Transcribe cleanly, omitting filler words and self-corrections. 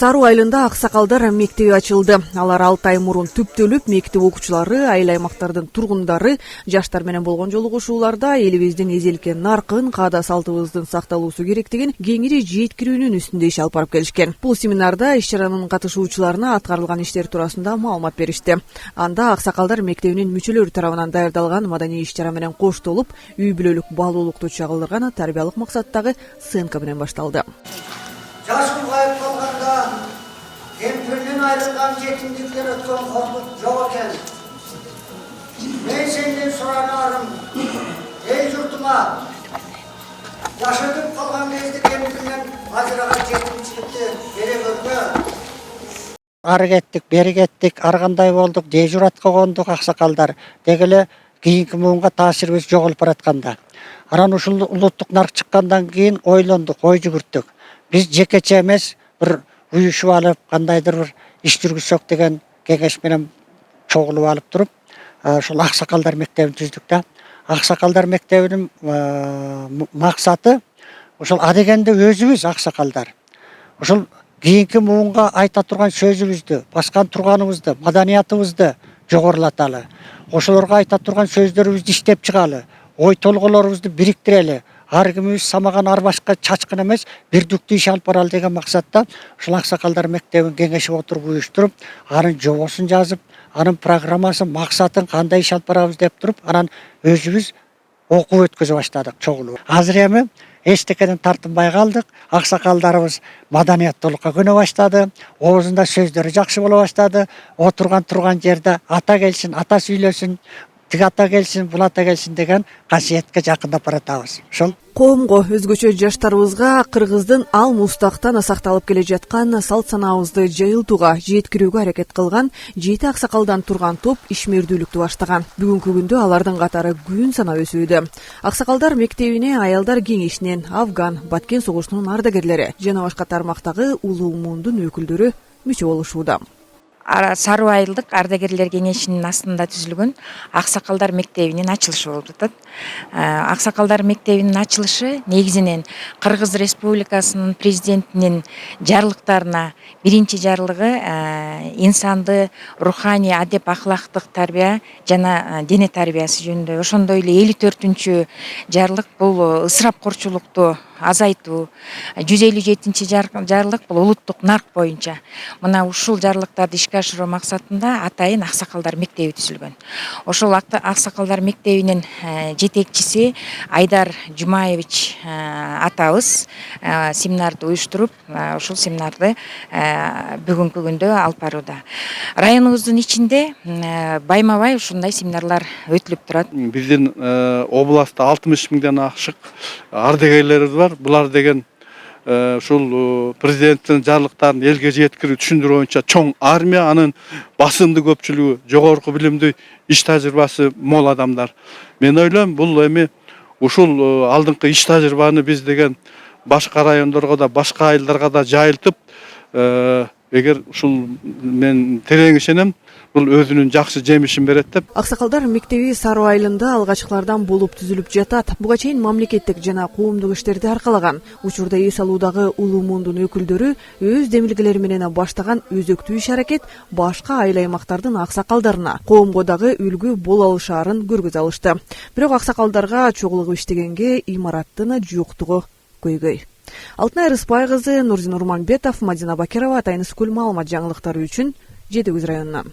Саруу айылында Аксакалдар мектеби ачылды. Алар 6 ай мурун түптөлүп, мектеп окуучулары, айыл аймактардын тургундары, жаштар менен болгон жолугушууларда элибиздин эзелкен наркын, каада салтыбыздын сакталуусу керектигин кеңири жеткирүүнүн үстүндө иш алып барып келишкен. Бул семинарда иш-чаранын катышуучуларына аткарылган иштер туурасында маалымат беришти. Анда Аксакалдар мектебинин мүчөлөрү тарабынан даярдалган маданий иш-чара менен коштолуп, үй бүлөлүк балуулукту чагылдырган тарбиялык максаттагы сценка менен башталды. Жашын кайып калганда кемпирден айрылган жетимдиктен өткөн коркут жок экен. Мен сенден суранарым, эл журтума жашыртып калган кезде кемпирден ажыраган жетимчиликти бере көргө. Ары кеттик, бери кеттик, ар кандай болдук, дежуратка кондук Аксакалдар. Дегеле кийинки муунга таасирибиз жоголуп баратканда. Анан ушул улуттук нарк чыккандан кийин ойлондук, ой жүгүрттүк. Биз жекече эмес, бир уюшуп алып, кандайдыр бир иш жүргүзсөк деген кеңеш менен чогулуп алып туруп, ушул Аксакалдар мектебин түздүк да. Аксакалдар мектебинин максаты ушул адегенде өзүбүз Аксакалдар. Ушул кийинки муунга айта турган сөзүбүздү, баскан турганыбызды, маданиятыбызды жогорулаталы. Ошолорго айта турган сөздөрүбүздү иштеп чыгалы, ой толголорубузду бириктирели. Ар кимибиз самаган арбашка чачкын эмес, бирдиктүү иш алып баралы деген максатта ушул Аксакалдар мектебин кеңешип отуруп уюштуруп, анын жобосун жазып, анын программасын, максатын кандай иш алып барабыз деп туруп, анан өзүбүз окуп өткөзө баштадык чогулуп. Азыр эми эчтекеден тартынбай калдык. Аксакалдарыбыз маданияттуулукка көнө баштады. Оозунда сөздөрү жакшы боло баштады. Турган жерде ата келсин, ата сүйлөсүн, тиг ата келсин, бул ата келсин деген касиетке жакындап баратабыз. Ошол Коомго, өзгөчө жаштарыбызга кыргыздын ал мустактан сакталып келе жаткан салт санаабызды жайылтууга, жеткирүүгө аракет кылган 7 аксакалдан турган топ ишмердүүлүктү баштаган. Бүгүнкү күндө алардын катары күн санап өсүүдө. Аксакалдар мектебине аялдар кеңешинен, Афган, Баткен согушунун ардагерлери жана башка тармактагы улуу муундун өкүлдөрү мүчө болушууда. Саруу айылдык ардагерлер кеңешинин астында түзүлгөн Аксакалдар мектебинин ачылышы болуп атат. Аксакалдар мектебинин ачылышы негизинен Кыргыз Республикасынын президентинин жарлыктарына биринчи жарлыгы инсанды руханий, адеп, ахлактык тарбия жана дене тарбиясы жөнүндө. Ошондой эле 54-чү жарлык бул ысырапкорчулукту азайтуу. 157-чи жарлык бул улуттук нарк боюнча. Мына ушул жарлыктарды ишке ашыруу максатында атайын Аксакалдар мектеби түзүлгөн. Ошол Аксакалдар мектебинин жетекчиси Айдар Жумаевич атабыз семинарды уюштуруп, ушул семинарды бүгүнкү күндө алып барууда. Районубуздун ичинде байма-бай ушундай семинарлар өтүлүп турат. Биздин областта 60 миңден ашык ардагерлерибиз бар. Булар деген ушул президенттин жарлыктарын элге жеткирүү түшүндүрүү боюнча чоң армия, анын басымдуу көпчүлүгү жогорку билимдүү, иш тажрыйбасы мол адамдар. Мен ойлойм, бул эми ушул алдыңкы иш тажрыйбаны биз деген башка райондорго да, башка айылдарга да жайылтып, эгер ушул мен терең ишенем, бул өзүнүн жакшы жемишин берет деп. Аксакалдар мектеби Саруу айылында алгачкылардан болуп түзүлүп жатат. Буга чейин мамлекеттик жана коомдук иштерди аркалаган. Учурда эс алуудагы улуу муундун өкүлдөрү өз демилгелери менен баштаган өзөктүү иш-аракет башка айыл аймактардын аксакалдарына, коомго дагы үлгү боло алышаарын көргөзө алышты. Бирок аксакалдарга чогулуп иштегенге имараттын жоктугу көйгөй. Алтынай Рыспай кызы, Нурзин Урманбетов, Мадина Бакирова, Атайын Скул маалымат жаңылыктары үчүн Жети Көз районунан.